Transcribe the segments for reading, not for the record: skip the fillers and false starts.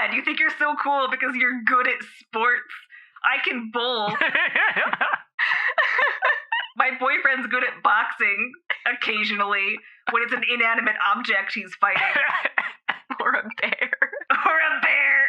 god, you think you're so cool because you're good at sports. I can bowl. My boyfriend's good at boxing occasionally when it's an inanimate object he's fighting. Or a bear. Or a bear.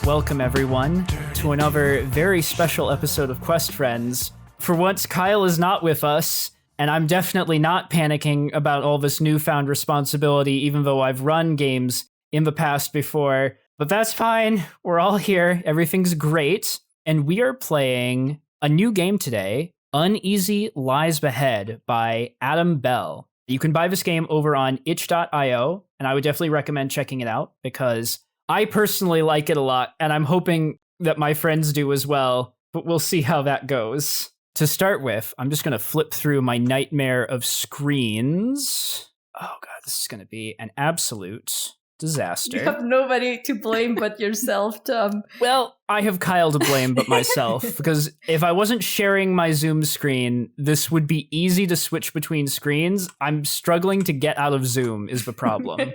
Welcome, everyone, to another very special episode of Quest Friends. For once, Kyle is not with us, and I'm definitely not panicking about all this newfound responsibility, even though I've run games in the past before. But that's fine. We're all here. Everything's great. And we are playing a new game today, Uneasy Lies Ahead by Adam Bell. You can buy this game over on itch.io, and I would definitely recommend checking it out because I personally like it a lot, and I'm hoping that my friends do as well, but we'll see how that goes. To start with, I'm just going to flip through my nightmare of screens. Oh god, this is going to be an absolute disaster. You have nobody to blame but yourself, Tom. Well, I have Kyle to blame but myself, because if I wasn't sharing my Zoom screen, this would be easy to switch between screens. I'm struggling to get out of Zoom is the problem.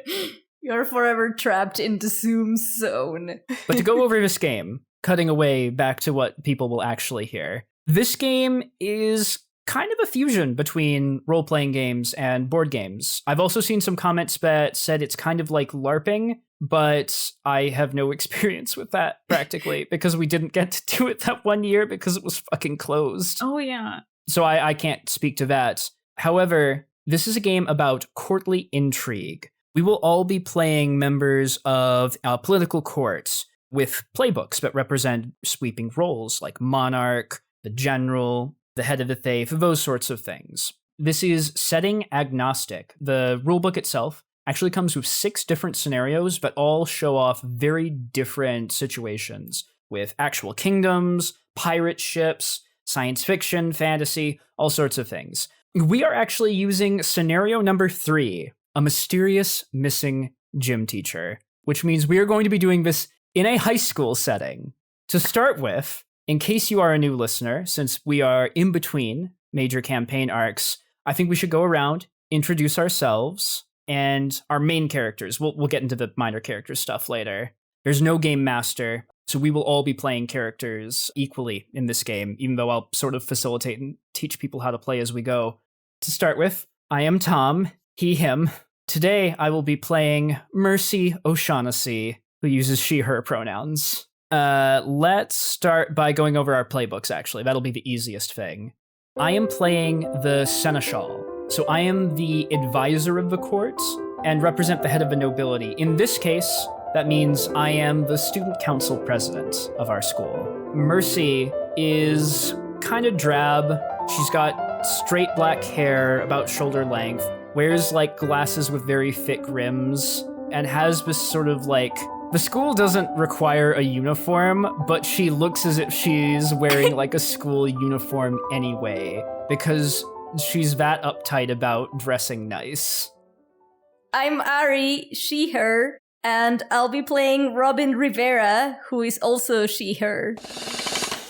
You're forever trapped in the Zoom zone. But to go over this game, cutting away back to what people will actually hear, this game is kind of a fusion between role-playing games and board games. I've also seen some comments that said it's kind of like LARPing, but I have no experience with that practically because we didn't get to do it that one year because it was fucking closed. Oh, yeah. So I can't speak to that. However, this is a game about courtly intrigue. We will all be playing members of political courts with playbooks that represent sweeping roles like monarch, the general, the head of the faith, those sorts of things. This is setting agnostic. The rulebook itself actually comes with 6 different scenarios that all show off very different situations with actual kingdoms, pirate ships, science fiction, fantasy, all sorts of things. We are actually using scenario number 3, a mysterious missing gym teacher, which means we are going to be doing this in a high school setting. To start with, in case you are a new listener, since we are in between major campaign arcs, I think we should go around, introduce ourselves, and our main characters. We'll get into the minor character stuff later. There's no game master, so we will all be playing characters equally in this game, even though I'll sort of facilitate and teach people how to play as we go. To start with, I am Tom. He, him. Today, I will be playing Mercy O'Shaughnessy, who uses she, her pronouns. Let's start by going over our playbooks, actually. That'll be the easiest thing. I am playing the Seneschal. So I am the advisor of the court and represent the head of the nobility. In this case, that means I am the student council president of our school. Mercy is kind of drab. She's got straight black hair, about shoulder length, wears like glasses with very thick rims, and has this sort of like, the school doesn't require a uniform, but she looks as if she's wearing like a school uniform anyway, because she's that uptight about dressing nice. I'm Ari, she, her, and I'll be playing Robin Rivera, who is also she, her.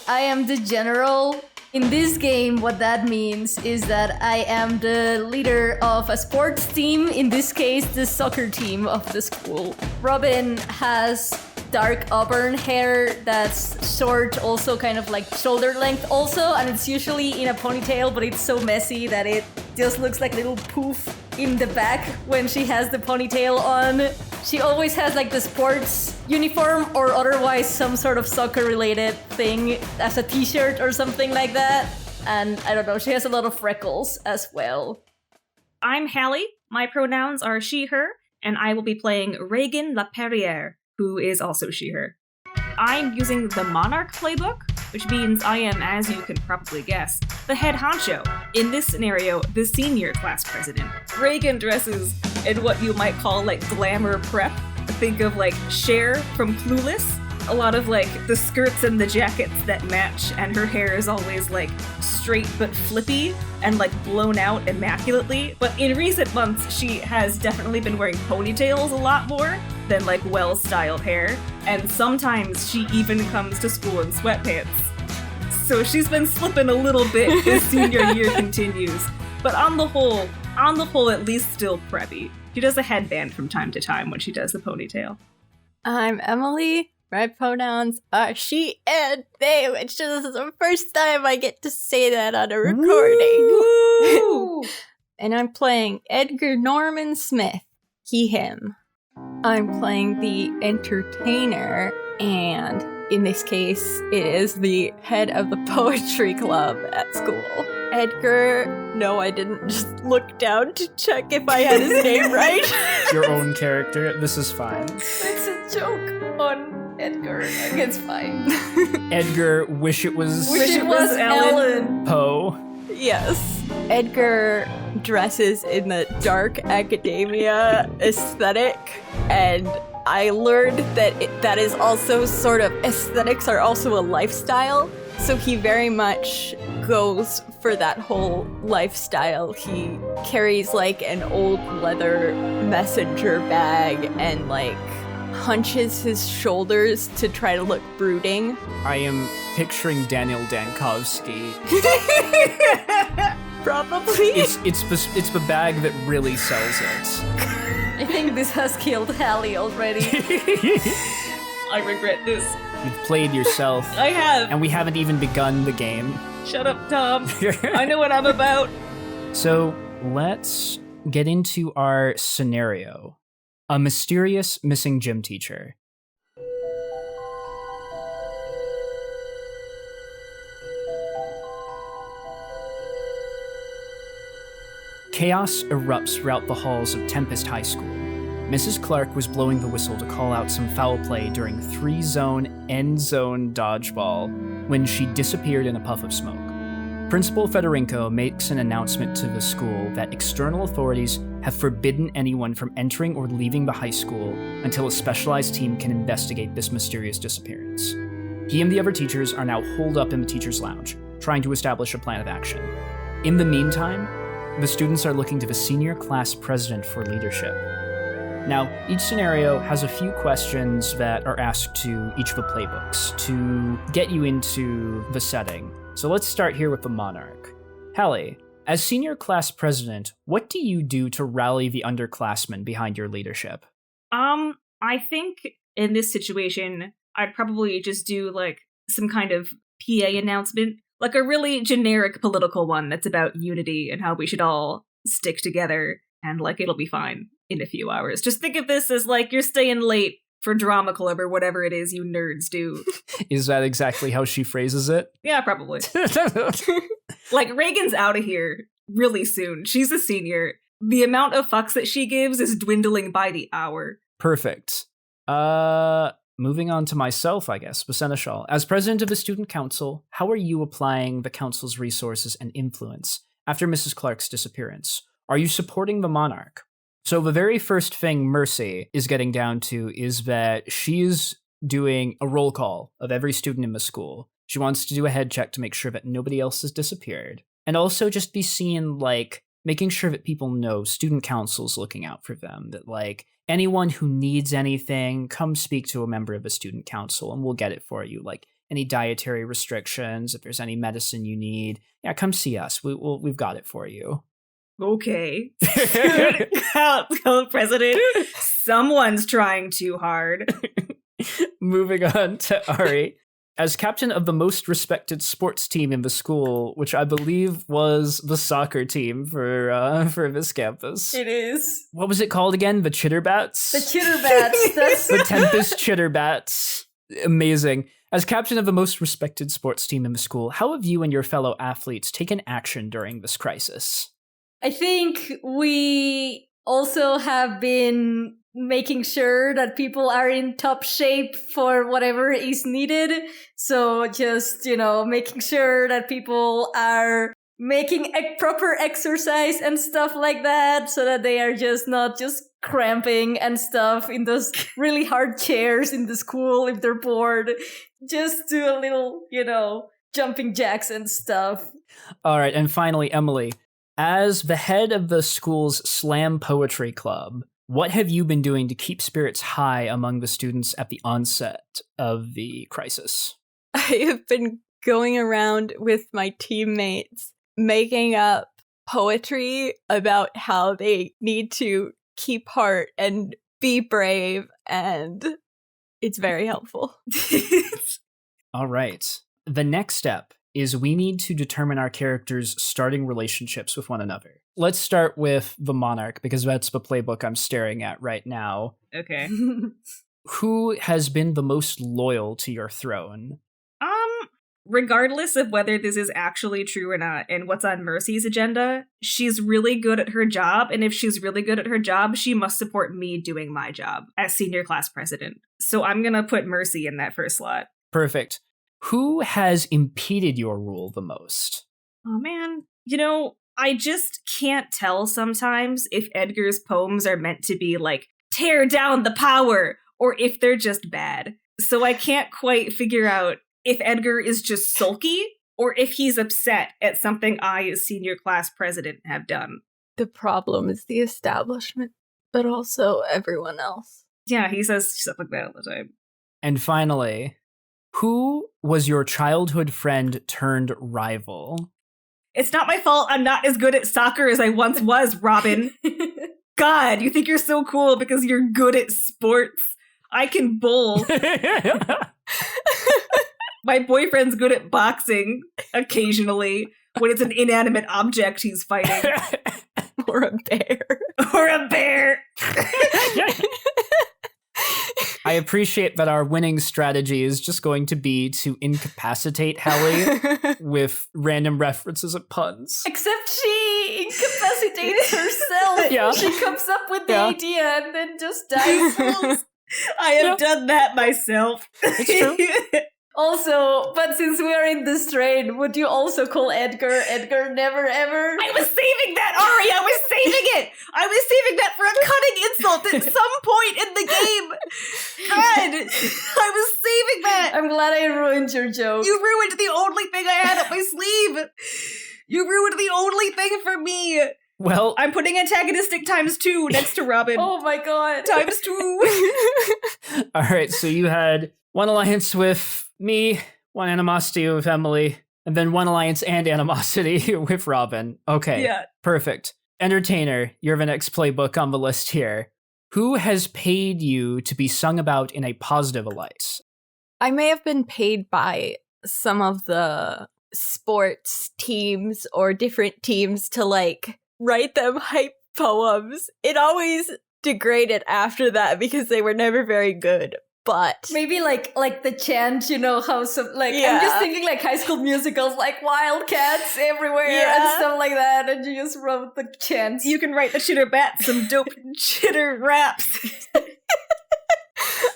I am the general. In this game, what that means is that I am the leader of a sports team, in this case, the soccer team of the school. Robin has dark auburn hair that's short, also kind of like shoulder length also, and it's usually in a ponytail, but it's so messy that it just looks like a little poof in the back when she has the ponytail on. She always has like the sports uniform or otherwise some sort of soccer related thing as a t-shirt or something like that. And I don't know, she has a lot of freckles as well. I'm Hallie. My pronouns are she, her, and I will be playing Reagan LaPerriere, who is also she, her. I'm using the Monarch playbook, which means I am, as you can probably guess, the head honcho. In this scenario, the senior class president. Reagan dresses in what you might call like glamour prep. Think of like Cher from Clueless. a lot of like the skirts and the jackets that match, and her hair is always like straight but flippy and like blown out immaculately. But in recent months, she has definitely been wearing ponytails a lot more than like well-styled hair, and sometimes she even comes to school in sweatpants. So she's been slipping a little bit as senior year continues, but on the whole, at least still preppy. She does a headband from time to time when she does the ponytail. I'm Emily. My pronouns are she and they, which is the first time I get to say that on a recording. Woo! And I'm playing Edgar Norman Smith, he, him. I'm playing the entertainer, and in this case, it is the head of the poetry club at school. Edgar, no, I didn't just look down to check if I had his name right. Your own character. This is fine. It's a joke on Edgar. Like, it's fine. Edgar, wish it was Wish it was Ellen. Poe. Yes. Edgar dresses in the dark academia aesthetic, and I learned that that is also sort of, aesthetics are also a lifestyle, so he very much goes for that whole lifestyle. He carries like an old leather messenger bag and like hunches his shoulders to try to look brooding. I am picturing Daniel Dankovsky. Probably. It's the bag that really sells it. I think this has killed Hallie already. I regret this. You've played yourself. I have. And we haven't even begun the game. Shut up, Tom. I know what I'm about. So let's get into our scenario. A mysterious missing gym teacher. Chaos erupts throughout the halls of Tempest High School. Mrs. Clark was blowing the whistle to call out some foul play during 3-zone end-zone dodgeball when she disappeared in a puff of smoke. Principal Federico makes an announcement to the school that external authorities have forbidden anyone from entering or leaving the high school until a specialized team can investigate this mysterious disappearance. He and the other teachers are now holed up in the teacher's lounge, trying to establish a plan of action. In the meantime, the students are looking to the senior class president for leadership. Now, each scenario has a few questions that are asked to each of the playbooks to get you into the setting. So let's start here with the Monarch. Hallie, as senior class president, what do you do to rally the underclassmen behind your leadership? I think in this situation, I'd probably just do like some kind of PA announcement, like a really generic political one that's about unity and how we should all stick together and like it'll be fine in a few hours. Just think of this as like you're staying late for drama club or whatever it is you nerds do. Is that exactly how she phrases it? Yeah, probably. Like, Reagan's out of here really soon. She's a senior. The amount of fucks that she gives is dwindling by the hour. Perfect. Moving on to myself, I guess, the Seneschal. As president of the student council, how are you applying the council's resources and influence after Mrs. Clark's disappearance? Are you supporting the Monarch? So the very first thing Mercy is getting down to is that she's doing a roll call of every student in the school. She wants to do a head check to make sure that nobody else has disappeared. And also just be seen, like, making sure that people know student council's looking out for them. That, like, anyone who needs anything, come speak to a member of the student council and we'll get it for you. Like, any dietary restrictions, if there's any medicine you need, yeah, come see us. We've got it for you. Okay. Call president. Someone's trying too hard. Moving on to Ari. As captain of the most respected sports team in the school, which I believe was the soccer team for this campus. It is. What was it called again? The Chitterbats? The Chitterbats. That's The Tempest Chitterbats. Amazing. As captain of the most respected sports team in the school, how have you and your fellow athletes taken action during this crisis? I think we also have been making sure that people are in top shape for whatever is needed. So just, making sure that people are making a proper exercise and stuff like that so that they are just not just cramping and stuff in those really hard chairs in the school if they're bored. Just do a little, jumping jacks and stuff. All right, and finally, Emily, as the head of the school's slam poetry club, what have you been doing to keep spirits high among the students at the onset of the crisis? I have been going around with my teammates making up poetry about how they need to keep heart and be brave, and it's very helpful. All right. The next step is we need to determine our characters' starting relationships with one another. Let's start with the monarch, because that's the playbook I'm staring at right now. Okay. Who has been the most loyal to your throne? Regardless of whether this is actually true or not and what's on Mercy's agenda, she's really good at her job, and if she's really good at her job, she must support me doing my job as senior class president. So I'm gonna put Mercy in that first slot. Perfect. Who has impeded your rule the most? Oh man, I just can't tell sometimes if Edgar's poems are meant to be like, tear down the power, or if they're just bad. So I can't quite figure out if Edgar is just sulky, or if he's upset at something I, as senior class president, have done. The problem is the establishment, but also everyone else. Yeah, he says stuff like that all the time. And finally, who was your childhood friend turned rival? It's not my fault I'm not as good at soccer as I once was, Robin. God, you think you're so cool because you're good at sports. I can bowl. My boyfriend's good at boxing, occasionally, when it's an inanimate object he's fighting. Or a bear. Or a bear! I appreciate that our winning strategy is just going to be to incapacitate Hallie with random references of puns. Except she incapacitates herself. Yeah. She comes up with the idea and then just dies. I have done that myself. It's true. Also, but since we are in this train, would you also call Edgar never ever? I was saving that, Ari! I was saving it! I was saving that for a cutting insult at some point in the game! God! I was saving that! I'm glad I ruined your joke. You ruined the only thing I had up my sleeve! You ruined the only thing for me! Well, I'm putting antagonistic ×2 next to Robin. Oh my god. ×2! all right, so you had one alliance with me, one animosity with Emily, and then one alliance and animosity with Robin. Okay, Yeah. perfect. Entertainer, you're the next playbook on the list here. Who has paid you to be sung about in a positive light? I may have been paid by some of the sports teams or different teams to write them hype poems. It always degraded after that because they were never very good. But maybe like the chant, how some I'm Yeah. just thinking like High School Musicals, like wildcats everywhere and stuff like that, and you just wrote the chants. You can write the chitter bats some dope chitter raps.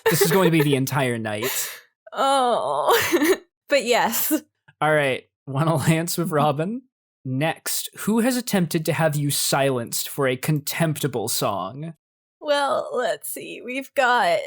This is going to be the entire night. oh, but yes. All right, one alliance with Robin. Next, who has attempted to have you silenced for a contemptible song? Well, let's see. We've got,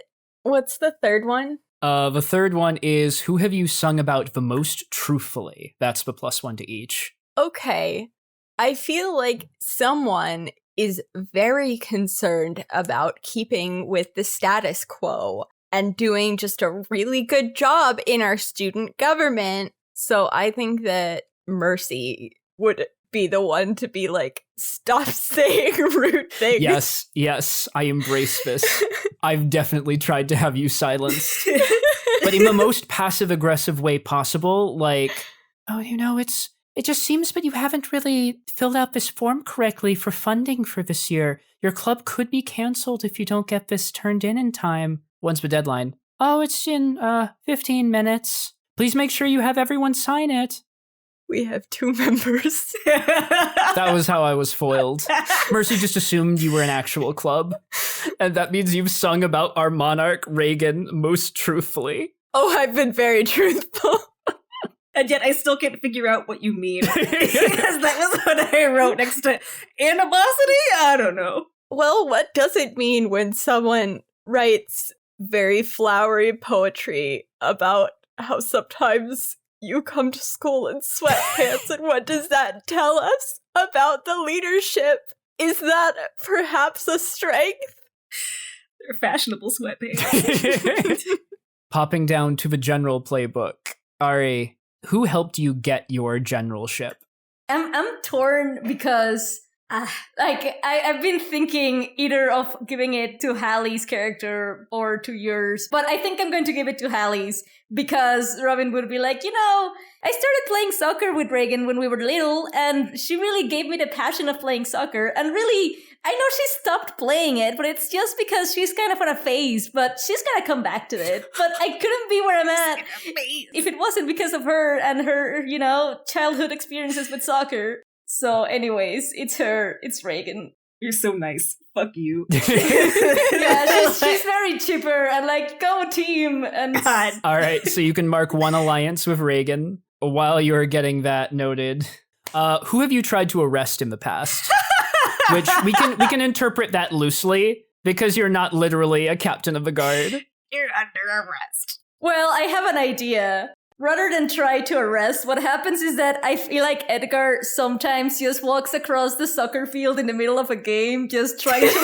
what's the third one? The third one is who have you sung about the most truthfully? That's the +1 to each. Okay. I feel like someone is very concerned about keeping with the status quo and doing just a really good job in our student government. So I think that Mercy would be the one to be like, stop saying rude things. Yes, I embrace this. I've definitely tried to have you silenced. But in the most passive-aggressive way possible, like, oh, it just seems that you haven't really filled out this form correctly for funding for this year. Your club could be canceled if you don't get this turned in time. When's the deadline? Oh, it's in 15 minutes. Please make sure you have everyone sign it. We have 2 members. That was how I was foiled. Mercy just assumed you were an actual club. And that means you've sung about our monarch, Reagan, most truthfully. Oh, I've been very truthful. And yet I still can't figure out what you mean. Because that was what I wrote next to animosity? I don't know. Well, what does it mean when someone writes very flowery poetry about how sometimes you come to school in sweatpants, and what does that tell us about the leadership? Is that perhaps a strength? They're fashionable sweatpants. Popping down to the general playbook. Ari, who helped you get your generalship? I'm torn because I've been thinking either of giving it to Hallie's character or to yours, but I think I'm going to give it to Hallie's because Robin would be like, I started playing soccer with Reagan when we were little, and she really gave me the passion of playing soccer. And really, I know she stopped playing it, but it's just because she's kind of on a phase, but she's gonna come back to it. But I couldn't be where I'm at if it wasn't because of her and her, childhood experiences with soccer. So anyways, it's her. It's Reagan. You're so nice. Fuck you. Yeah, she's very chipper and like, go team. And God. All right, so you can mark one alliance with Reagan. While you're getting that noted, who have you tried to arrest in the past? Which we can interpret that loosely because you're not literally a captain of the guard. You're under arrest. Well, I have an idea. Rather than try to arrest, what happens is that I feel like Edgar sometimes just walks across the soccer field in the middle of a game, just trying to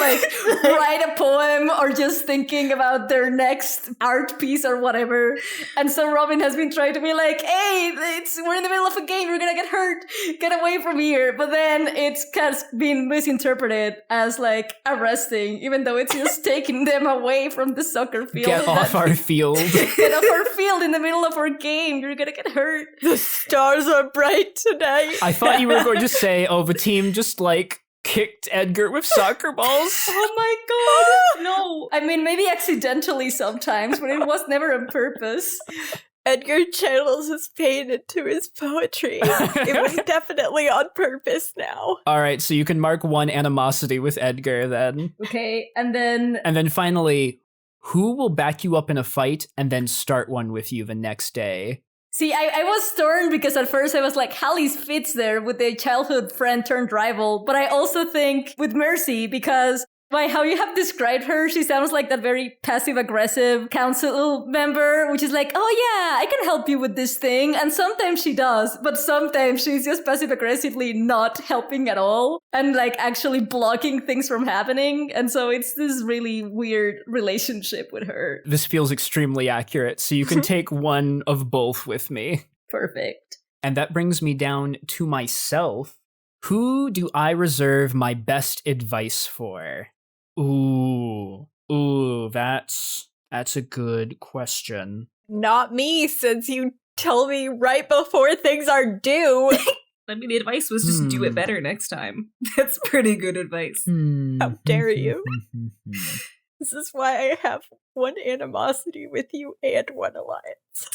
write a poem or just thinking about their next art piece or whatever. And so Robin has been trying to be like, hey, we're in the middle of a game, you're gonna get hurt, get away from here. But then it's kind of been misinterpreted as like arresting, even though it's just taking them away from the soccer field. Get off our field. Get off our field in the middle of our game. You're gonna get hurt. The stars are bright tonight. I thought you were going to say, the team just kicked Edgar with soccer balls. Oh my god. No. I mean, maybe accidentally sometimes, but it was never on purpose. Edgar channels his pain into his poetry. It was definitely on purpose now. All right, so you can mark one animosity with Edgar then. Okay, and then finally, who will back you up in a fight and then start one with you the next day? See, I was torn because at first I was like, Hallie's fits there with a childhood friend turned rival. But I also think with Mercy, because by how you have described her, she sounds like that very passive-aggressive council member, which is like, oh yeah, I can help you with this thing. And sometimes she does, but sometimes she's just passive-aggressively not helping at all and actually blocking things from happening. And so it's this really weird relationship with her. This feels extremely accurate, so you can take one of both with me. Perfect. And that brings me down to myself. Who do I reserve my best advice for? Ooh, that's a good question. Not me, since you tell me right before things are due. I mean, the advice was just do it better next time. That's pretty good advice. How dare you? This is why I have one animosity with you and one alliance.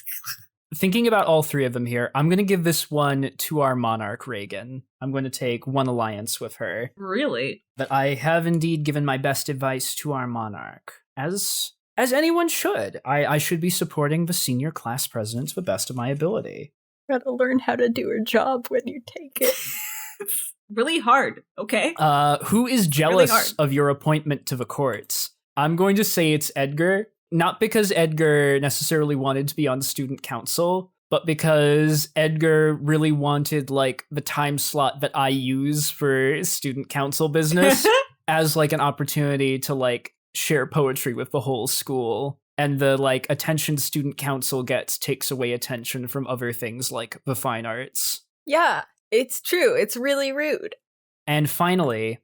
Thinking about all three of them here, I'm going to give this one to our monarch, Reagan. I'm going to take one alliance with her. Really? That I have indeed given my best advice to our monarch. As anyone should. I should be supporting the senior class president to the best of my ability. Gotta learn how to do her job when you take it. It's really hard, okay? Who is jealous of your appointment to the courts? I'm going to say it's Edgar. Not because Edgar necessarily wanted to be on student council, but because Edgar really wanted the time slot that I use for student council business as an opportunity to share poetry with the whole school. And the attention student council gets takes away attention from other things like the fine arts. Yeah, it's true. It's really rude. And finally,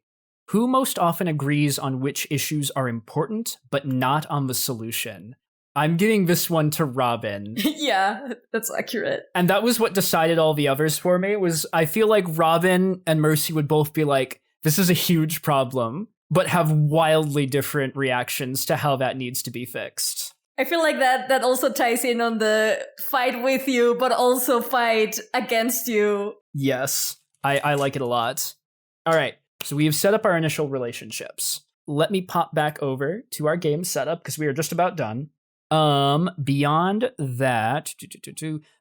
who most often agrees on which issues are important, but not on the solution? I'm giving this one to Robin. Yeah, that's accurate. And that was what decided all the others for me, was I feel like Robin and Mercy would both be like, this is a huge problem, but have wildly different reactions to how that needs to be fixed. I feel like that also ties in on the fight with you, but also fight against you. Yes, I like it a lot. All right. So we have set up our initial relationships. Let me pop back over to our game setup because we are just about done. Beyond that,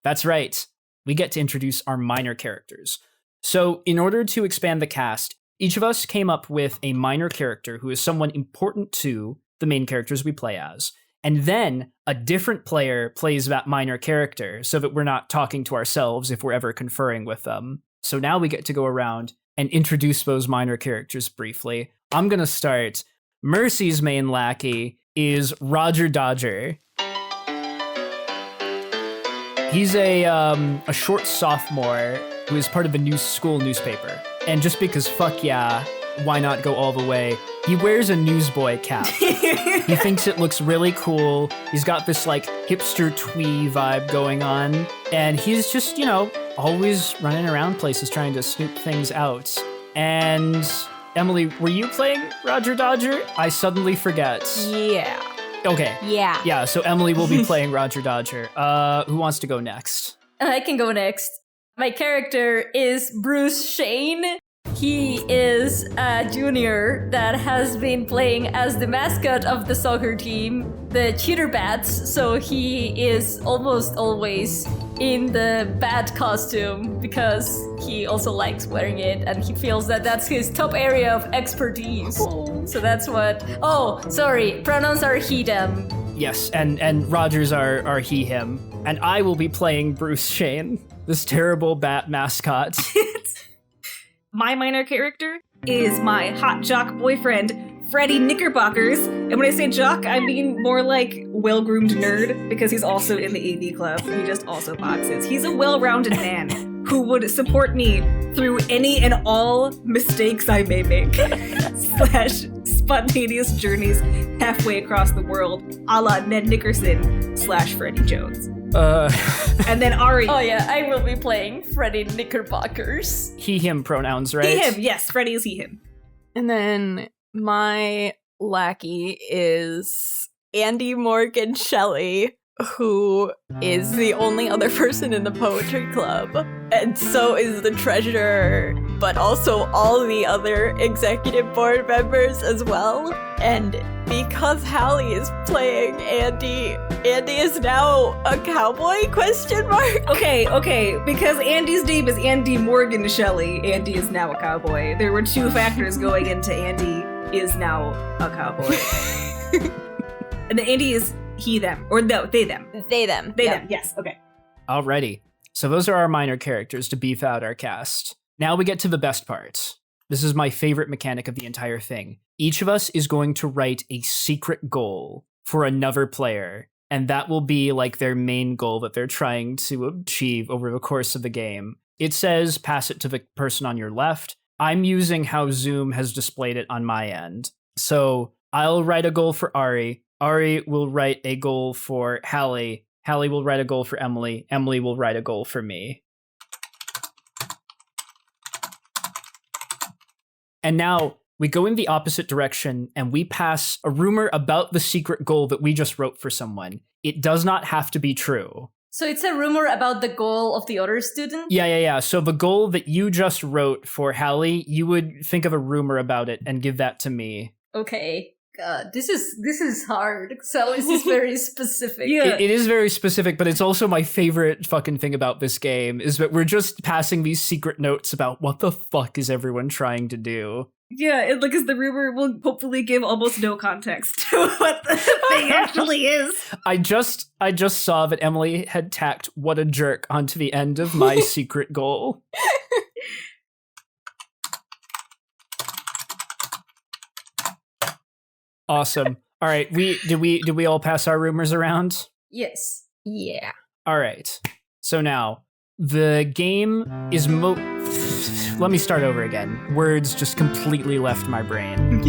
that's right. We get to introduce our minor characters. So in order to expand the cast, Each of us came up with a minor character who is someone important to the main characters we play as. And then a different player plays that minor character so that we're not talking to ourselves if we're ever conferring with them. So now we get to go around and introduce those minor characters briefly. I'm going to start. Mercy's main lackey is Roger Dodger. He's a short sophomore who is part of a new school newspaper. And just because fuck yeah, why not go all the way? He wears a newsboy cap. He thinks it looks really cool. He's got this like hipster twee vibe going on. And he's just, always running around places trying to snoop things out. And Emily, were you playing Roger Dodger? I suddenly forget. Yeah. Okay. Yeah. Yeah, so Emily will be playing Roger Dodger. Who wants to go next? I can go next. My character is Bruce Shane. He is a junior that has been playing as the mascot of the soccer team, the Cheater Bats, so he is almost always in the bat costume because he also likes wearing it and he feels that that's his top area of expertise. So that's what... Oh, sorry, pronouns are he, them. Yes, and Rogers are he, him. And I will be playing Bruce Shane, this terrible bat mascot. My minor character is my hot jock boyfriend, Freddie Knickerbockers. And when I say jock, I mean more like well-groomed nerd, because he's also in the AV club. He just also boxes. He's a well-rounded man who would support me through any and all mistakes I may make, / spontaneous journeys halfway across the world, a la Ned Nickerson / Freddie Jones. And then Ari. Oh yeah, I will be playing Freddie Knickerbockers. He, him pronouns, right? He, him, yes. Freddie is he, him. And then my lackey is Andy Morgan Shelley, who is the only other person in the poetry club. And so is the treasurer, but also all the other executive board members as well. And because Hallie is playing Andy is now a cowboy, ? Okay, because Andy's name is Andy Morgan Shelley. Andy is now a cowboy. There were 2 factors going into Andy is now a cowboy. And the Andy is he, them. Or no, they, them. They, them. They, them, yes, okay. Alrighty. So those are our minor characters to beef out our cast. Now we get to the best parts. This is my favorite mechanic of the entire thing. Each of us is going to write a secret goal for another player, and that will be like their main goal that they're trying to achieve over the course of the game. It says pass it to the person on your left. I'm using how Zoom has displayed it on my end. So I'll write a goal for Ari. Ari will write a goal for Hallie. Hallie will write a goal for Emily. Emily will write a goal for me. And now we go in the opposite direction and we pass a rumor about the secret goal that we just wrote for someone. It does not have to be true. So it's a rumor about the goal of the other student? Yeah. So the goal that you just wrote for Hallie, you would think of a rumor about it and give that to me. Okay. God, this is hard. So this is very specific. Yeah. It is very specific, but it's also my favorite fucking thing about this game is that we're just passing these secret notes about what the fuck is everyone trying to do. Yeah, because the rumor will hopefully give almost no context to what the thing actually is. I just saw that Emily had tacked "what a jerk" onto the end of my secret goal. Awesome. All right, did we all pass our rumors around? Yes. Yeah. All right. So now the game is let me start over again. Words just completely left my brain.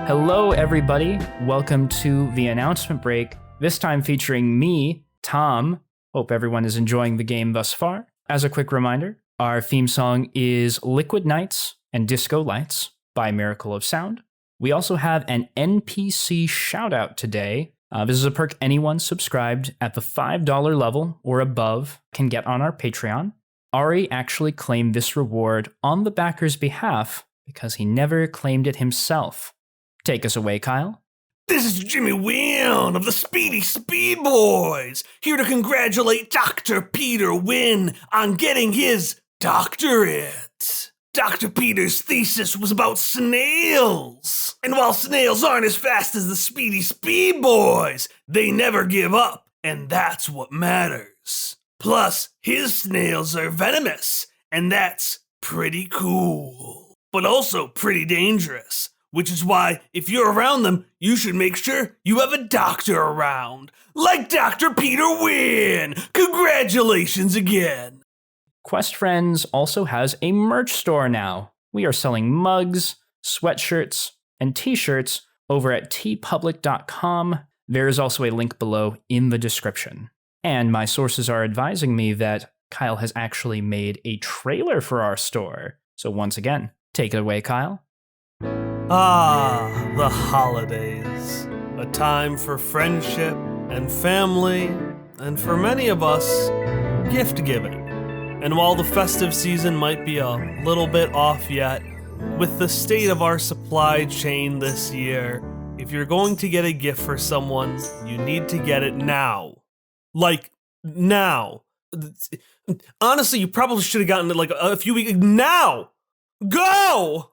Hello, everybody. Welcome to the announcement break, this time featuring me, Tom. Hope everyone is enjoying the game thus far. As a quick reminder, our theme song is Liquid Nights and Disco Lights by Miracle of Sound. We also have an NPC shout-out today. This is a perk anyone subscribed at the $5 level or above can get on our Patreon. Ari actually claimed this reward on the backer's behalf because he never claimed it himself. Take us away, Kyle. This is Jimmy Wynn of the Speedy Speed Boys, here to congratulate Dr. Peter Wynn on getting his doctorate. Dr. Peter's thesis was about snails. And while snails aren't as fast as the Speedy Speed Boys, they never give up, and that's what matters. Plus, his snails are venomous, and that's pretty cool. But also pretty dangerous. Which is why, if you're around them, you should make sure you have a doctor around. Like Dr. Peter Wynn! Congratulations again! Quest Friends also has a merch store now. We are selling mugs, sweatshirts, and t-shirts over at tpublic.com. There is also a link below in the description. And my sources are advising me that Kyle has actually made a trailer for our store. So once again, take it away, Kyle. Ah, the holidays. A time for friendship and family, and for many of us, gift giving. And while the festive season might be a little bit off yet, with the state of our supply chain this year, if you're going to get a gift for someone, you need to get it now. Like, now. Honestly, you probably should have gotten it like a few weeks. Now! Go!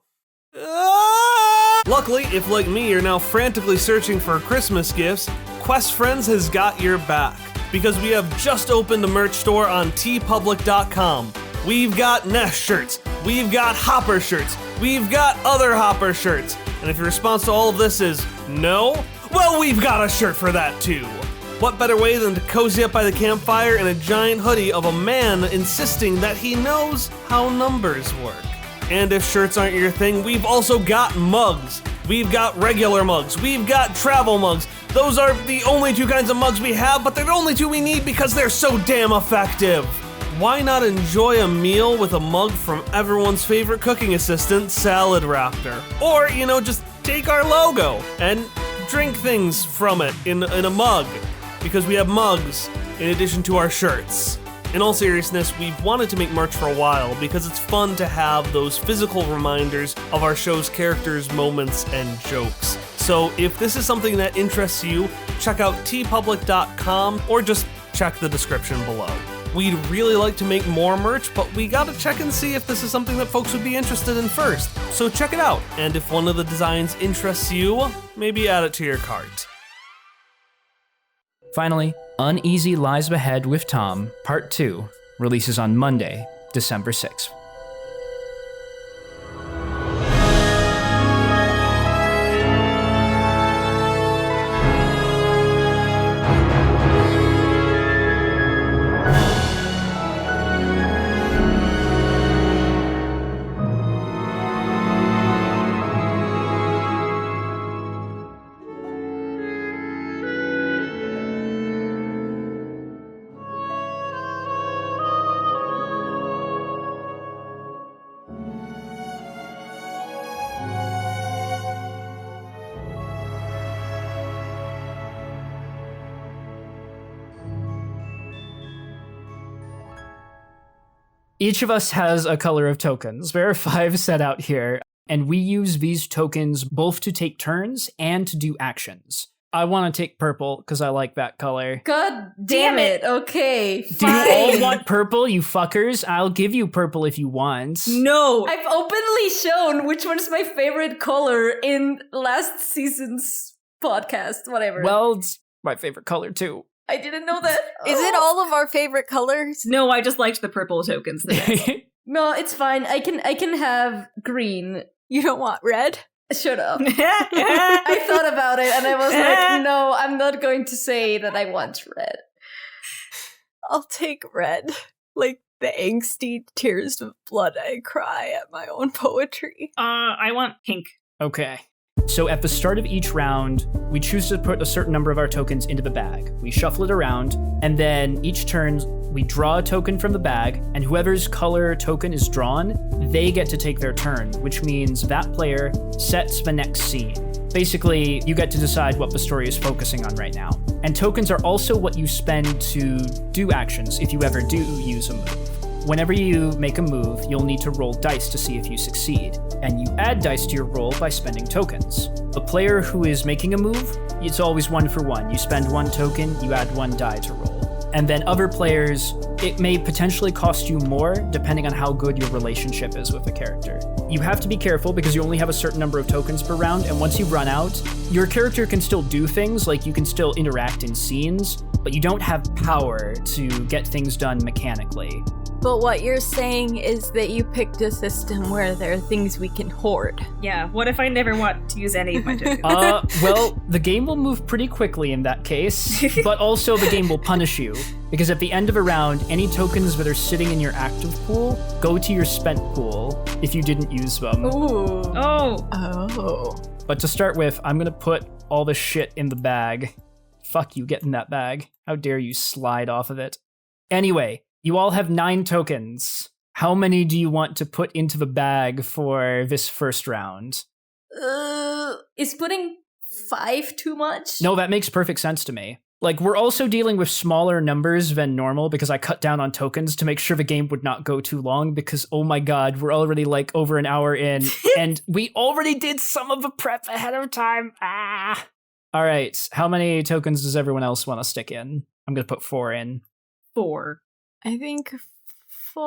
Luckily, if like me, you're now frantically searching for Christmas gifts, Quest Friends has got your back. Because we have just opened a merch store on tpublic.com. We've got Nest shirts, we've got Hopper shirts, we've got other Hopper shirts. And if your response to all of this is no, well, we've got a shirt for that too. What better way than to cozy up by the campfire in a giant hoodie of a man insisting that he knows how numbers work. And if shirts aren't your thing, we've also got mugs. We've got regular mugs. We've got travel mugs. Those are the only two kinds of mugs we have, but they're the only two we need because they're so damn effective. Why not enjoy a meal with a mug from everyone's favorite cooking assistant, Salad Raptor? Or, just take our logo and drink things from it in a mug, because we have mugs in addition to our shirts. In all seriousness, we've wanted to make merch for a while because it's fun to have those physical reminders of our show's characters, moments, and jokes. So if this is something that interests you, check out tpublic.com or just check the description below. We'd really like to make more merch, but we gotta check and see if this is something that folks would be interested in first. So check it out, and if one of the designs interests you, maybe add it to your cart. Finally, Uneasy Lies Ahead with Tom, Part 2, releases on Monday, December 6th. Each of us has a color of tokens. There are 5 set out here, and we use these tokens both to take turns and to do actions. I want to take purple because I like that color. God damn it. Okay, Do you fine. all want purple, you fuckers? I'll give you purple if you want. No! I've openly shown which one's my favorite color in last season's podcast, whatever. Well, it's my favorite color too. I didn't know that. Is it all of our favorite colors? No, I just liked the purple tokens the best. No, it's fine. I can have green. You don't want red? Shut up. I thought about it and I was like, no, I'm not going to say that I want red. I'll take red. Like the angsty tears of blood I cry at my own poetry. I want pink. Okay. So at the start of each round, we choose to put a certain number of our tokens into the bag. We shuffle it around, and then each turn we draw a token from the bag, and whoever's color token is drawn, they get to take their turn, which means that player sets the next scene. Basically, you get to decide what the story is focusing on right now. And tokens are also what you spend to do actions if you ever do use a move. Whenever you make a move, you'll need to roll dice to see if you succeed, and you add dice to your roll by spending tokens. The player who is making a move, it's always 1 for 1. You spend 1 token, you add 1 die to roll. And then other players, it may potentially cost you more depending on how good your relationship is with the character. You have to be careful because you only have a certain number of tokens per round, and once you run out, your character can still do things, like you can still interact in scenes, but you don't have power to get things done mechanically. But what you're saying is that you picked a system where there are things we can hoard. Yeah, what if I never want to use any of my tokens? Well, the game will move pretty quickly in that case, but also the game will punish you, because at the end of a round, any tokens that are sitting in your active pool go to your spent pool if you didn't use them. Ooh. Oh. But to start with, I'm gonna put all the shit in the bag. Fuck you, get in that bag. How dare you slide off of it. Anyway, you all have 9 tokens. How many do you want to put into the bag for this first round? Is putting 5 too much? No, that makes perfect sense to me. Like, we're also dealing with smaller numbers than normal because I cut down on tokens to make sure the game would not go too long because, oh my god, we're already like over an hour in and we already did some of the prep ahead of time. All right, how many tokens does everyone else want to stick in? I'm going to put 4 in. 4. I think 4?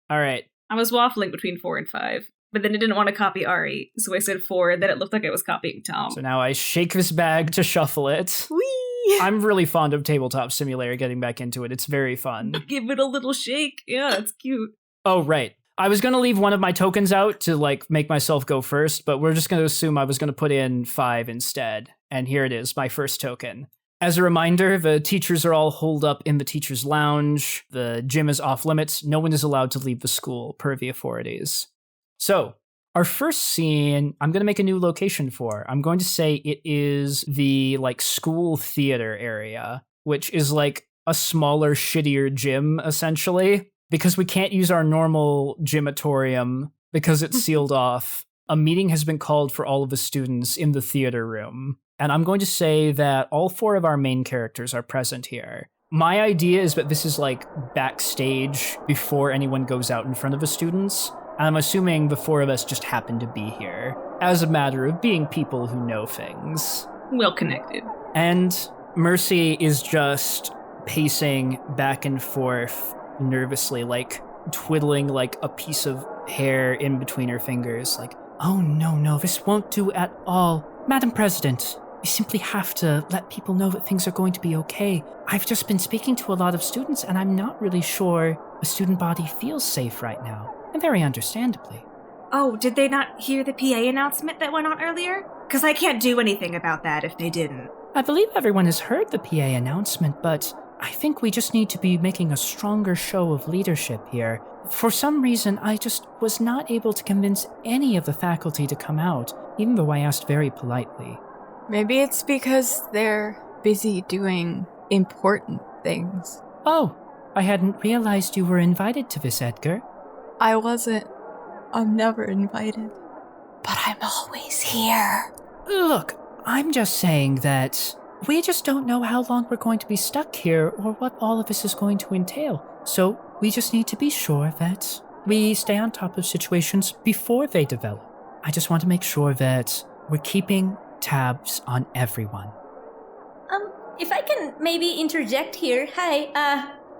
All right. I was waffling between 4 and 5, but then I didn't want to copy Ari, so I said 4, then it looked like I was copying Tom. So now I shake this bag to shuffle it. Whee! I'm really fond of Tabletop Simulator, getting back into it. It's very fun. Give it a little shake. Yeah, it's cute. Oh, right. I was going to leave one of my tokens out to like make myself go first, but we're just going to assume I was going to put in 5 instead. And here it is, my first token. As a reminder, the teachers are all holed up in the teacher's lounge. The gym is off limits. No one is allowed to leave the school per the authorities. So, our first scene, I'm going to make a new location for. I'm going to say it is the like school theater area, which is like a smaller, shittier gym, essentially. Because we can't use our normal gymatorium because it's sealed off. A meeting has been called for all of the students in the theater room. And I'm going to say that all 4 of our main characters are present here. My idea is that this is like backstage before anyone goes out in front of the students. And I'm assuming the 4 of us just happen to be here as a matter of being people who know things. Well connected. And Mercy is just pacing back and forth nervously, like twiddling like a piece of hair in between her fingers, like, oh no, this won't do at all. Madam President, we simply have to let people know that things are going to be okay. I've just been speaking to a lot of students, and I'm not really sure the student body feels safe right now, and very understandably. Oh, did they not hear the PA announcement that went on earlier? Because I can't do anything about that if they didn't. I believe everyone has heard the PA announcement, but I think we just need to be making a stronger show of leadership here. For some reason, I just was not able to convince any of the faculty to come out, even though I asked very politely. Maybe it's because they're busy doing important things. Oh, I hadn't realized you were invited to this, Edgar. I wasn't. I'm never invited. But I'm always here. Look, I'm just saying that we just don't know how long we're going to be stuck here or what all of this is going to entail. So we just need to be sure that we stay on top of situations before they develop. I just want to make sure that we're keeping tabs on everyone. If I can maybe interject here. Hi,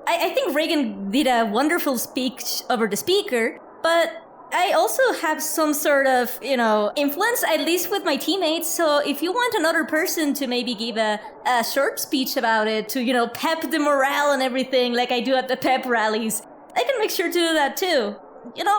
I think Reagan did a wonderful speech over the speaker, but I also have some sort of, influence, at least with my teammates. So if you want another person to maybe give a short speech about it, to, pep the morale and everything like I do at the pep rallies, I can make sure to do that too.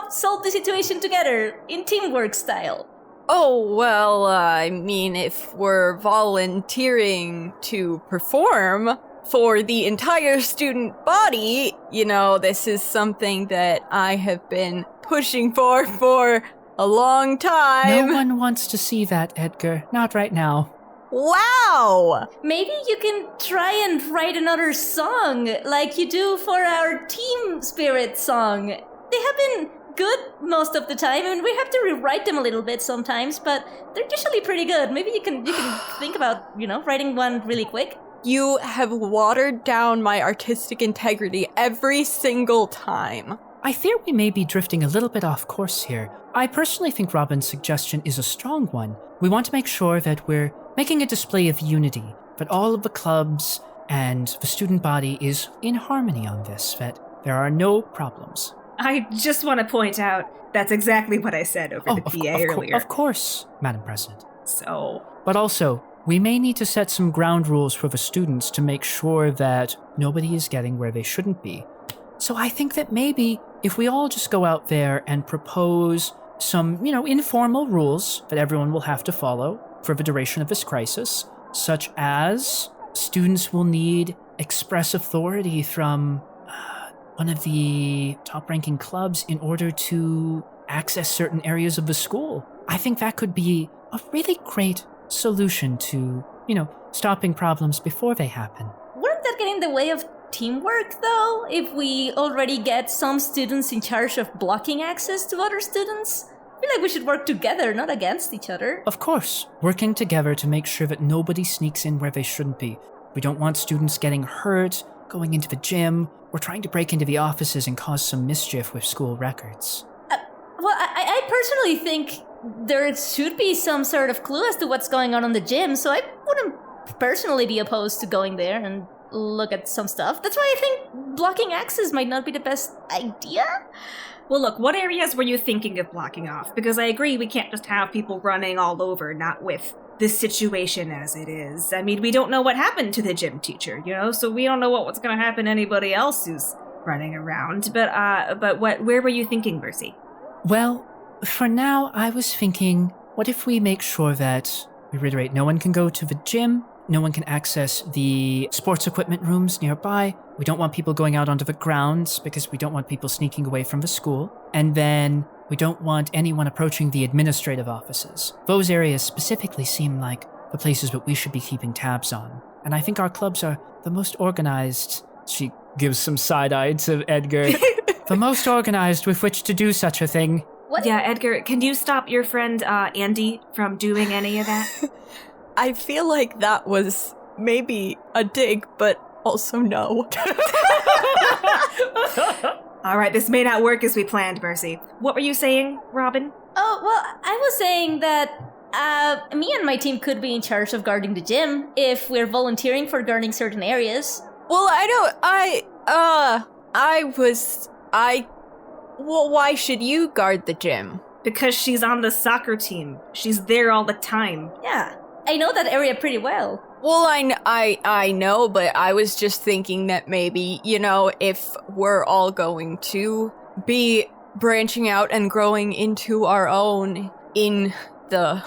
Solve the situation together in teamwork style. Oh, well, I mean, if we're volunteering to perform for the entire student body, this is something that I have been pushing for a long time. No one wants to see that, Edgar. Not right now. Wow! Maybe you can try and write another song like you do for our team spirit song. They have been good most of the time. I mean, we have to rewrite them a little bit sometimes, but they're usually pretty good. Maybe you can think about, writing one really quick. You have watered down my artistic integrity every single time. I fear we may be drifting a little bit off course here. I personally think Robin's suggestion is a strong one. We want to make sure that we're making a display of unity, that all of the clubs and the student body is in harmony on this, that there are no problems. I just want to point out that's exactly what I said over the PA earlier. Of course, Madam President. So... But also, we may need to set some ground rules for the students to make sure that nobody is getting where they shouldn't be. So I think that maybe if we all just go out there and propose some, informal rules that everyone will have to follow for the duration of this crisis, such as students will need express authority from one of the top-ranking clubs in order to access certain areas of the school. I think that could be a really great solution to, stopping problems before they happen. Wouldn't that get in the way of teamwork, though? If we already get some students in charge of blocking access to other students? I feel like we should work together, not against each other. Of course, working together to make sure that nobody sneaks in where they shouldn't be. We don't want students getting hurt, going into the gym, or trying to break into the offices and cause some mischief with school records. Well, I personally think there should be some sort of clue as to what's going on in the gym, so I wouldn't personally be opposed to going there and look at some stuff. That's why I think blocking access might not be the best idea. Well, look, what areas were you thinking of blocking off? Because I agree we can't just have people running all over, not with this situation as it is. I mean, we don't know what happened to the gym teacher, so we don't know what's going to happen to anybody else who's running around. But where were you thinking, Mercy? Well, for now, I was thinking, what if we make sure that, we reiterate, no one can go to the gym, no one can access the sports equipment rooms nearby. We don't want people going out onto the grounds because we don't want people sneaking away from the school. And then we don't want anyone approaching the administrative offices. Those areas specifically seem like the places that we should be keeping tabs on. And I think our clubs are the most organized. She gives some side-eye to Edgar. The most organized with which to do such a thing. What? Yeah, Edgar, can you stop your friend Andy from doing any of that? I feel like that was maybe a dig, but also no. All right, this may not work as we planned, Mercy. What were you saying, Robin? Oh, well, I was saying that me and my team could be in charge of guarding the gym if we're volunteering for guarding certain areas. Well, well, why should you guard the gym? Because she's on the soccer team. She's there all the time. Yeah, I know that area pretty well. Well, I know, but I was just thinking that maybe, if we're all going to be branching out and growing into our own in the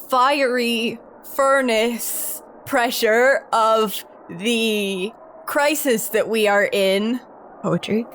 fiery furnace pressure of the crisis that we are in, poetry,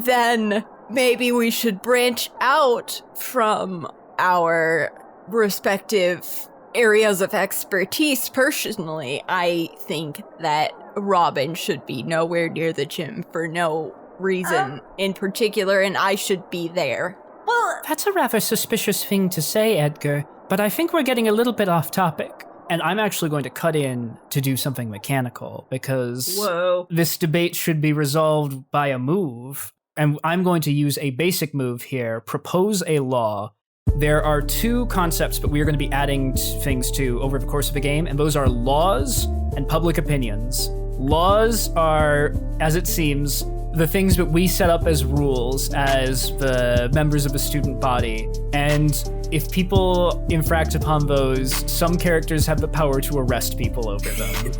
then maybe we should branch out from our respective areas of expertise. Personally, I think that Robin should be nowhere near the gym for no reason in particular, and I should be there. Well, That's a rather suspicious thing to say, Edgar, but I think we're getting a little bit off topic. And I'm actually going to cut in to do something mechanical, because this debate should be resolved by a move. And I'm going to use a basic move here, propose a law. There are two concepts that we are going to be adding things to over the course of the game, and those are laws and public opinions. Laws are, as it seems, the things that we set up as rules as the members of the student body. And if people infract upon those, some characters have the power to arrest people over them.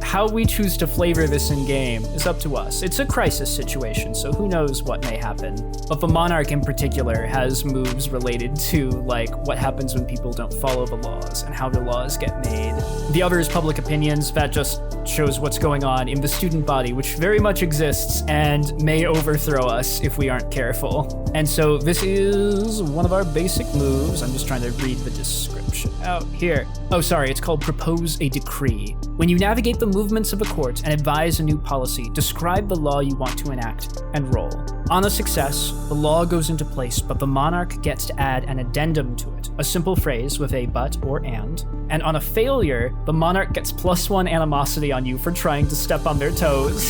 how we choose to flavor this in game is up to us. It's a crisis situation, so who knows what may happen. But the Monarch in particular has moves related to like what happens when people don't follow the laws and how the laws get made. The other is public opinions. That just shows what's going on in the student body, which very much exists and may overthrow us if we aren't careful. And so this is one of our basic moves. I'm just trying to read the description out here. Oh, sorry, it's called Propose a Decree. When you navigate the movements of a court and advise a new policy, describe the law you want to enact and roll. On a success, the law goes into place, but the monarch gets to add an addendum to it, a simple phrase with a but or and on a failure, the monarch gets +1 animosity on you for trying to step on their toes.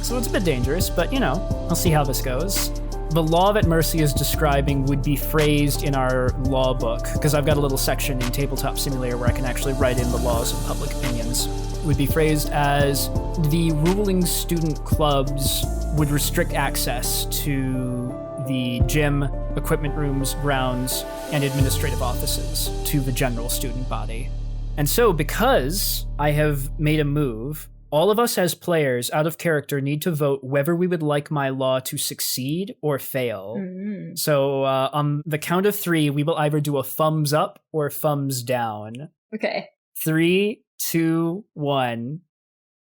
So it's a bit dangerous, but you know, I'll see how this goes. The law that Mercy is describing would be phrased in our law book, because I've got a little section in Tabletop Simulator where I can actually write in the laws of public opinions. It would be phrased as the ruling student clubs would restrict access to the gym, equipment rooms, grounds, and administrative offices to the general student body. And so, because I have made a move, all of us as players, out of character, need to vote whether we would like my law to succeed or fail. Mm-hmm. So on the count of 3, we will either do a thumbs up or thumbs down. Okay. 3, 2, 1.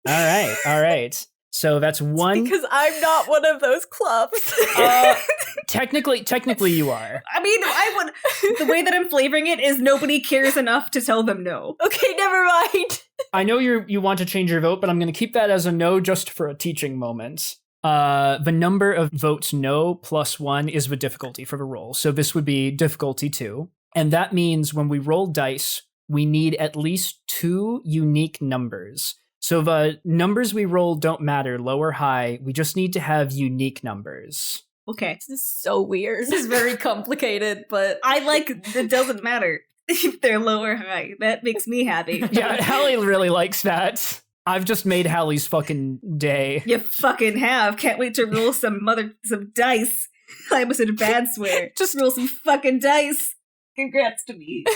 All right. So that's 1. Because I'm not one of those clubs. Technically you are. I mean, I would. The way that I'm flavoring it is nobody cares enough to tell them no. Okay, never mind. I know you want to change your vote, but I'm going to keep that as a no just for a teaching moment. The number of votes no +1 is the difficulty for the roll. So this would be difficulty 2. And that means when we roll dice, we need at least 2 unique numbers. So the numbers we roll don't matter, low or high. We just need to have unique numbers. Okay. This is so weird. This is very complicated, but I like it doesn't matter if they're low or high. That makes me happy. Yeah, Hallie really likes that. I've just made Hallie's fucking day. You fucking have. Can't wait to roll some dice. I almost said a bad swear. Just roll some fucking dice. Congrats to me.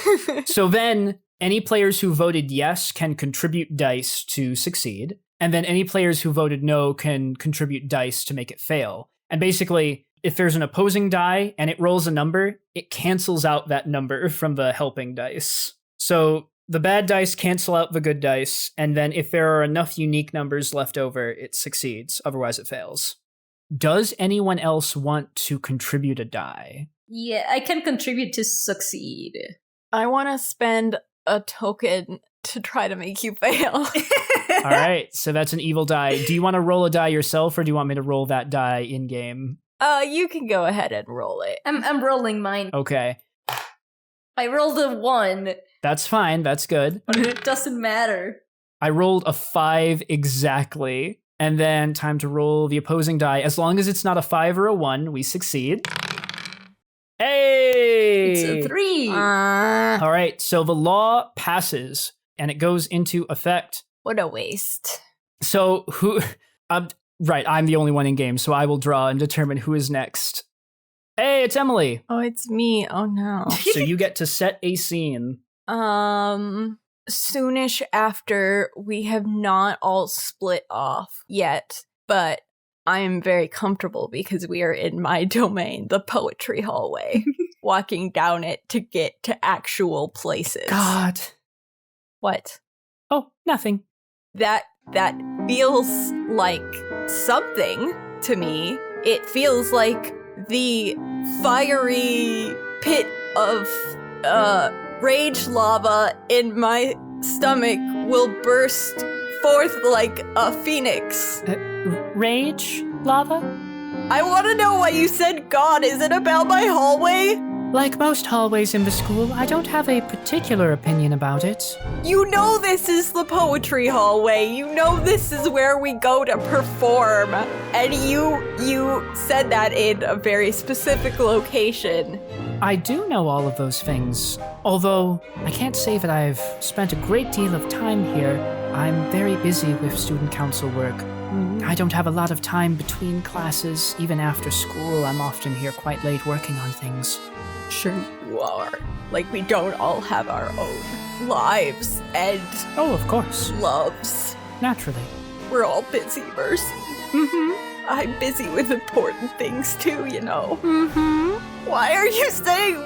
So then, any players who voted yes can contribute dice to succeed, and then any players who voted no can contribute dice to make it fail. And basically, if there's an opposing die and it rolls a number, it cancels out that number from the helping dice. So the bad dice cancel out the good dice, and then if there are enough unique numbers left over, it succeeds, otherwise it fails. Does anyone else want to contribute a die? yeah, I can contribute to succeed. I want to spend a token to try to make you fail. All right, so that's an evil die. Do you want to roll a die yourself, or do you want me to roll that die in-game? You can go ahead and roll it. I'm rolling mine. Okay. I rolled a 1. That's fine, that's good. But it doesn't matter. I rolled a 5 exactly, and then time to roll the opposing die. As long as it's not a 5 or a 1, we succeed. Hey! It's a 3. All right, so the law passes, and it goes into effect. What a waste. So who... right, I'm the only one in game, so I will draw and determine who is next. Hey, it's Emily! Oh, it's me. Oh, no. So you get to set a scene. Soonish after, we have not all split off yet, but I am very comfortable because we are in my domain, the poetry hallway, walking down it to get to actual places. God. What? Oh, nothing. That feels like something to me. It feels like the fiery pit of rage lava in my stomach will burst forth like a phoenix. Rage? Lava? I want to know why you said God. Is it about my hallway? Like most hallways in the school, I don't have a particular opinion about it. You know this is the poetry hallway. You know this is where we go to perform. And you said that in a very specific location. I do know all of those things, although I can't say that I've spent a great deal of time here. I'm very busy with student council work. I don't have a lot of time between classes. Even after school, I'm often here quite late working on things. Sure you are. Like we don't all have our own lives and Oh, of course. loves. naturally. We're all busy, Mercy. Mm-hmm. I'm busy with important things too, you know. Mm-hmm. Why are you saying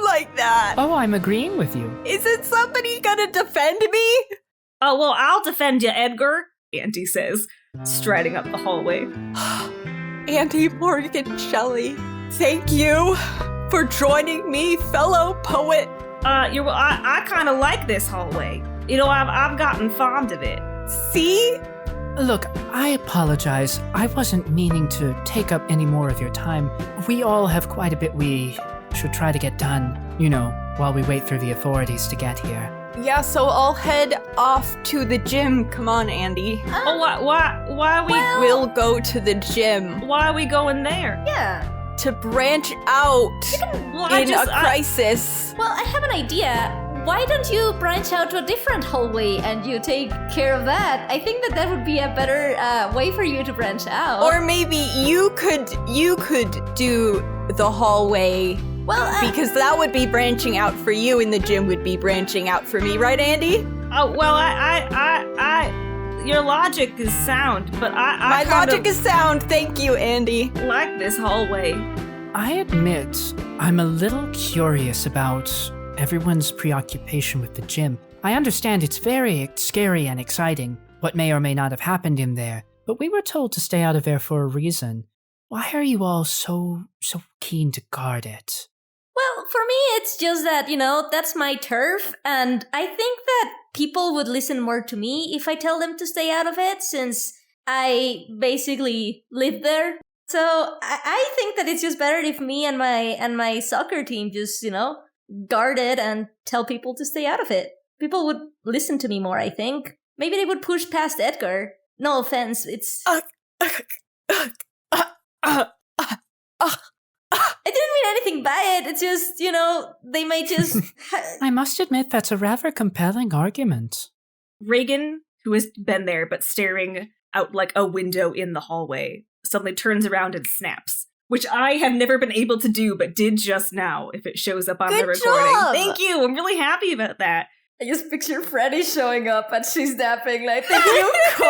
like that? Oh, I'm agreeing with you. Isn't somebody gonna defend me? Oh, well, I'll defend you, Edgar, Andy says, striding up the hallway. Andy, Morgan, Shelley, thank you for joining me, fellow poet. I kind of like this hallway. You know, I've gotten fond of it. See? Look, I apologize. I wasn't meaning to take up any more of your time. We all have quite a bit we should try to get done, you know, while we wait for the authorities to get here. Yeah, so I'll head off to the gym. Come on, Andy. Oh, why are we... We'll go to the gym Why are we going there? Yeah. to branch out Well, in a crisis. Well, I have an idea. Why don't you branch out to a different hallway and you take care of that? I think that would be a better way for you to branch out. Or maybe you could do the hallway. Well, Because that would be branching out for you, and the gym would be branching out for me, right, Andy? Oh, well, your logic is sound, but My logic is sound. Thank you, Andy. like this hallway. I admit, I'm a little curious about everyone's preoccupation with the gym. I understand it's very scary and exciting, what may or may not have happened in there, but we were told to stay out of there for a reason. Why are you all so keen to guard it? Well, for me, it's just that, that's my turf, and I think that people would listen more to me if I tell them to stay out of it, since I basically live there. So I think that it's just better if me and my soccer team just, guard it and tell people to stay out of it. People would listen to me more, I think. Maybe they would push past Edgar. No offense, it's... I didn't mean anything by it. It's just, they might just... I must admit that's a rather compelling argument. Reagan, who has been there but staring out like a window in the hallway, suddenly turns around and snaps, which I have never been able to do but did just now if it shows up on the Good recording. job! Thank you. I'm really happy about that. I just picture Freddy showing up and she's napping like, thank you, Cole.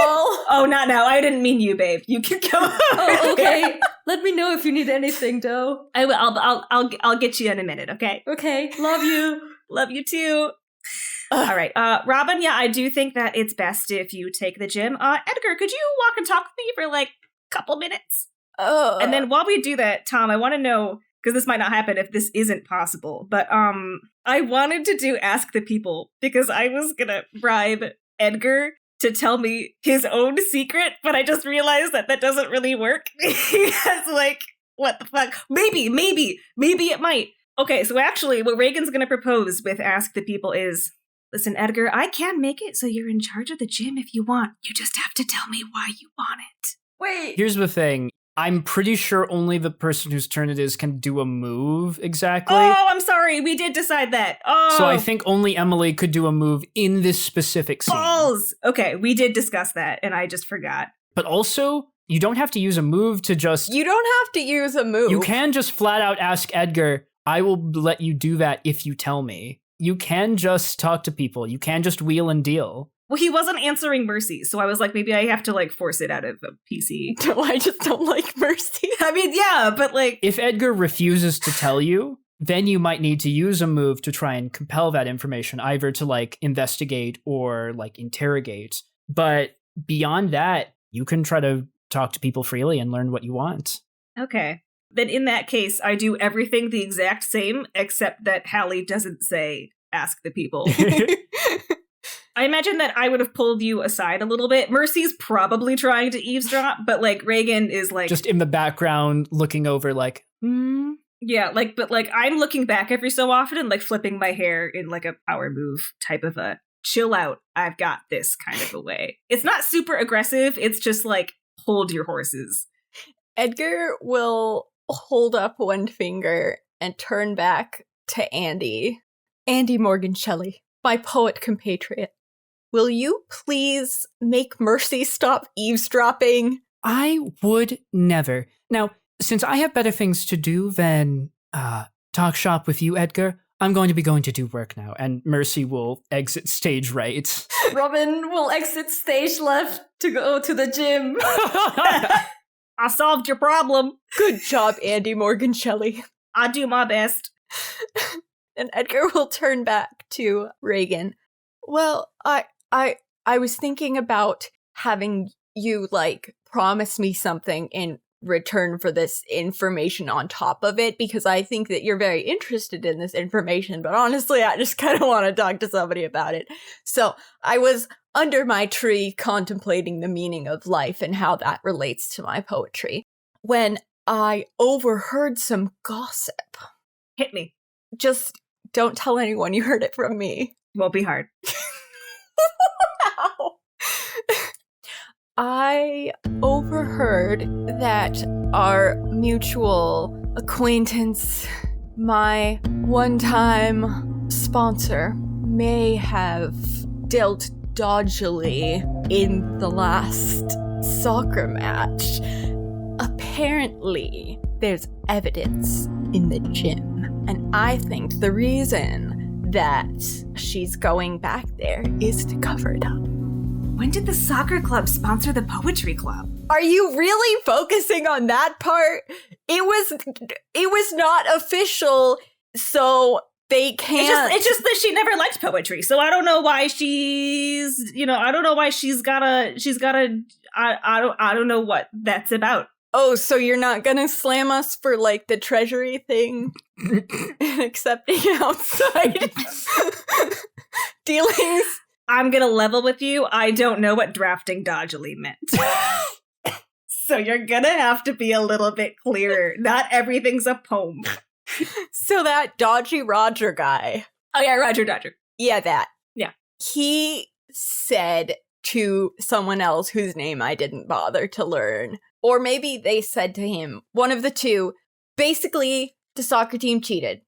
Oh, not now. I didn't mean you, babe. You can go. Oh, okay. Let me know if you need anything, though. I will. I'll get you in a minute. Okay. Okay, love you. Love you too. All right, Robin. Yeah, I do think that it's best if you take the gym. Edgar, could you walk and talk with me for like a couple minutes? And then while we do that, Tom, I want to know, because this might not happen if this isn't possible, but I wanted to do Ask the People because I was gonna bribe Edgar to tell me his own secret, but I just realized that doesn't really work. Because, like, what the fuck? Maybe it might. Okay, so actually, what Reagan's gonna propose with Ask the People is, listen, Edgar, I can make it so you're in charge of the gym if you want. You just have to tell me why you want it. Wait. Here's the thing. I'm pretty sure only the person whose turn it is can do a move exactly. Oh, I'm sorry. We did decide that. Oh. So I think only Emily could do a move in this specific scene. Balls. Okay, we did discuss that, and I just forgot. But also, you don't have to use a move to just... You don't have to use a move. You can just flat out ask Edgar, I will let you do that if you tell me. You can just talk to people. You can just wheel and deal. Well, he wasn't answering Mercy, so I was like, maybe I have to, like, force it out of a PC. No, I just don't like Mercy. I mean, yeah, but, like... If Edgar refuses to tell you, then you might need to use a move to try and compel that information, either to, like, investigate or, like, interrogate. But beyond that, you can try to talk to people freely and learn what you want. Okay. Then in that case, I do everything the exact same, except that Hallie doesn't say, ask the people. I imagine that I would have pulled you aside a little bit. Mercy's probably trying to eavesdrop, but, like, Reagan is, like... Just in the background, looking over, like, Yeah, like, but, like, I'm looking back every so often and, like, flipping my hair in, like, a power move type of a chill out, I've got this kind of a way. It's not super aggressive. It's just, like, hold your horses. Edgar will hold up one finger and turn back to Andy. Andy Morgan Shelley, my poet compatriot. Will you please make Mercy stop eavesdropping? I would never. Now, since I have better things to do than talk shop with you, Edgar, I'm going to be going to do work now, and Mercy will exit stage right. Robin will exit stage left to go to the gym. I solved your problem. Good job, Andy Morgan Shelley. I do my best. And Edgar will turn back to Reagan. Well, I was thinking about having you, like, promise me something in return for this information on top of it, because I think that you're very interested in this information, but honestly, I just kind of want to talk to somebody about it. So I was under my tree contemplating the meaning of life and how that relates to my poetry when I overheard some gossip. Hit me. Just don't tell anyone you heard it from me. Won't be hard. Wow. I overheard that our mutual acquaintance, my one-time sponsor, may have dealt dodgily in the last soccer match. Apparently, there's evidence in the gym, and I think the reason that she's going back there is to cover it up. When did the soccer club sponsor the poetry club? Are you really focusing on that part? It was not official, so they can't. It's just that she never liked poetry, so I don't know why I don't know why I don't know what that's about. Oh, so you're not gonna slam us for, like, the treasury thing and accepting outside dealings? I'm gonna level with you. I don't know what drafting dodgily meant. So you're gonna have to be a little bit clearer. Not everything's a poem. So that Dodgy Roger guy. Oh yeah, Roger Dodger. Yeah, that. Yeah. He said to someone else whose name I didn't bother to learn, or maybe they said to him, one of the two, basically, the soccer team cheated.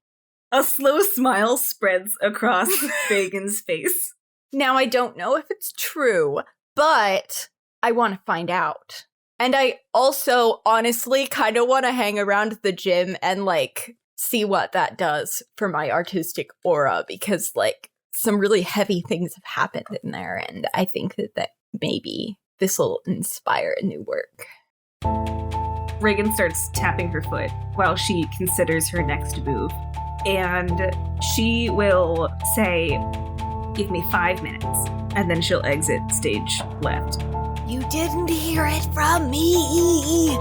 A slow smile spreads across Reagan's face. Now, I don't know if it's true, but I want to find out. And I also, honestly, kind of want to hang around the gym and, like, see what that does for my artistic aura, because, like, some really heavy things have happened in there, and I think that maybe this will inspire a new work. Reagan starts tapping her foot while she considers her next move. And she will say, "Give me 5 minutes," and then she'll exit stage left. You didn't hear it from me!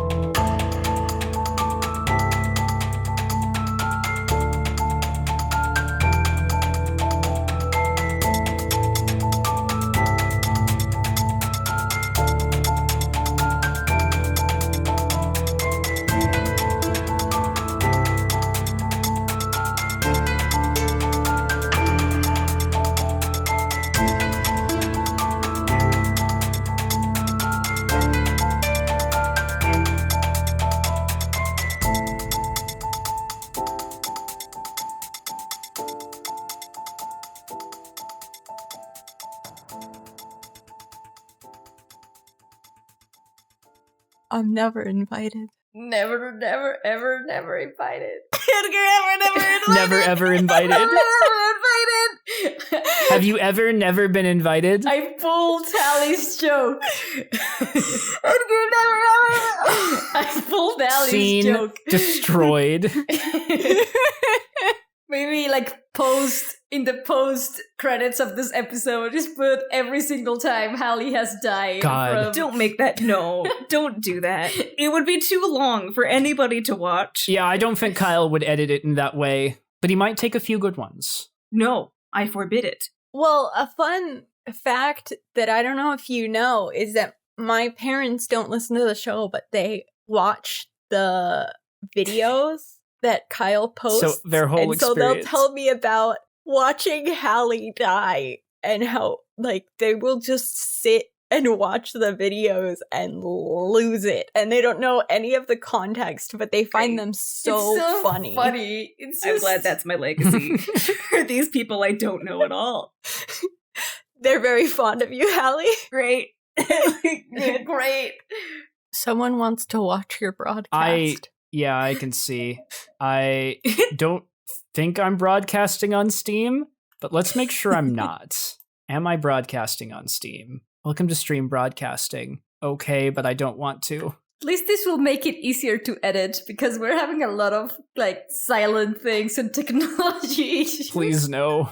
I'm never invited. Never, never, ever, never invited. Edgar, never invited. Never ever invited. Never invited. Have you ever never been invited? I pulled Tally's joke. Edgar, never ever. I pulled Tally's Scene joke. destroyed. Maybe, like, in the post credits of this episode, just put every single time Hallie has died. God. Don't make that. No, don't do that. It would be too long for anybody to watch. Yeah, I don't think Kyle would edit it in that way, but he might take a few good ones. No, I forbid it. Well, a fun fact that I don't know if you know is that my parents don't listen to the show, but they watch the videos that Kyle posts. So their whole and so they'll experience. tell me about watching Hallie die and how, like, they will just sit and watch the videos and lose it. And they don't know any of the context, but they find them so, It's so funny. It's I'm just... glad that's my legacy. For these people I don't know at all. They're very fond of you, Hallie. Great. great. Someone wants to watch your broadcast. Yeah, I can see. I don't think I'm broadcasting on Steam, but let's make sure I'm not. Am I broadcasting on Steam? Welcome to stream broadcasting. Okay, but I don't want to. At least this will make it easier to edit because we're having a lot of like silent things and technology issues. Please no.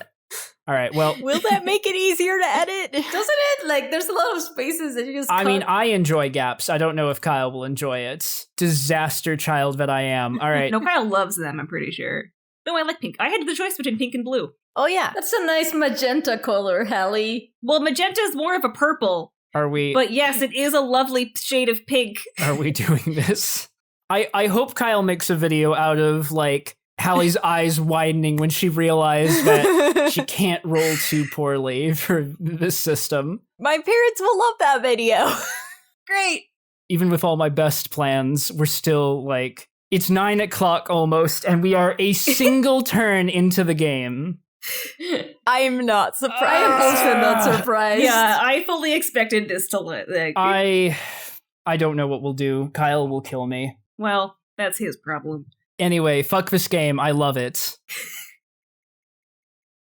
All right, well, Will that make it easier to edit? Doesn't it? Like, there's a lot of spaces that you just. I mean, cut. I enjoy gaps. I don't know if Kyle will enjoy it. Disaster child that I am. All right. No, Kyle loves them, I'm pretty sure. No, I like pink. I had the choice between pink and blue. Oh, yeah. That's a nice magenta color, Hallie. Well, magenta's more of a purple. Are we But yes, it is a lovely shade of pink. are we doing this? I hope Kyle makes a video out of like Hallie's eyes widening when she realized that she can't roll too poorly for this system. My parents will love that video. Great. Even with all my best plans, we're still like, it's 9 o'clock almost, and we are a single turn into the game. I'm not surprised. I am also not surprised. Yeah, I fully expected this to like. I don't know what we'll do. Kyle will kill me. Well, that's his problem. Anyway, fuck this game. I love it.